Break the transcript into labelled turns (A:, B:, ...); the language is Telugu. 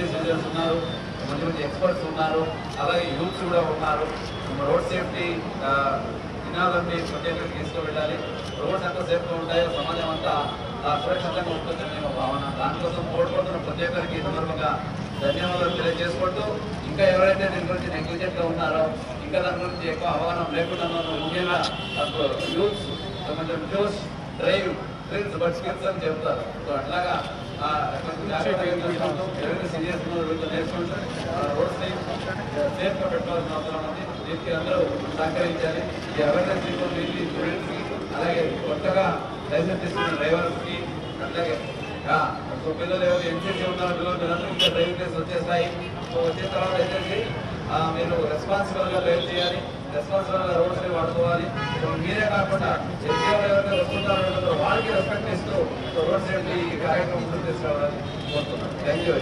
A: సీనియర్ సిటిజన్స్ ఉన్నారు, మంచి మంచి ఎక్స్పర్ట్స్ ఉన్నారు, అలాగే యూత్స్ కూడా ఉన్నారు. రోడ్ సేఫ్టీ నినాదాన్ని ప్రత్యేకంగా తీసుకువెళ్ళాలి. రోడ్స్ ఎంత సేఫ్గా ఉంటాయో సమాజం అంతా సురక్షితంగా ఉంటుందని ఒక భావన. దానికోసం తోడ్పడుతున్న ప్రతి ఒక్కరికి సందర్భంగా ధన్యవాదాలు తెలియజేసుకుంటూ, ఇంకా ఎవరైతే దీని గురించి నెగ్లిజెంట్గా ఉన్నారో, ఇంకా దాని గురించి ఎక్కువ అవగాహన లేకుండా ముఖ్యంగా యూత్స్ కొంచెం జోష్ డ్రైవ్ డ్రిల్స్ బట్ స్కిల్స్ అని చెప్తారు. సో అట్లాగా ఎవరైతే సీనియర్స్ వీళ్ళతో నేర్చుకుంటూ రోడ్స్ని సేఫ్గా పెట్టుకోవాల్సిన అవసరం ఉంది. దీనికి అందరూ సహకరించాలి. ఈ అవేర్నెస్ వీళ్ళు స్టూడెంట్స్కి, అలాగే కొత్తగా లైసెన్స్ తీసుకున్న డ్రైవర్స్కి, అట్లాగే సో పిల్లలు ఎవరు ఎన్సీసీ ఉన్నారో పిల్లలందరూ ఇంకా డ్రైవింగ్ టెస్ట్ వచ్చేస్తాయి. సో వచ్చిన తర్వాత వచ్చేసి మీరు రెస్పాన్సిబుల్గా డ్రైవ్ చేయాలి, రెస్పాన్సిబుల్గా రోడ్స్ని వాడుకోవాలి. సో మీరే కాకుండా ఎవరైతే వస్తుంటారో వాళ్ళకి రెస్పెక్ట్ ఇస్తూ రోడ్ సేఫ్టీ కార్యక్రమం తీసుకురావాలని కోరుతున్నాను. Thank you.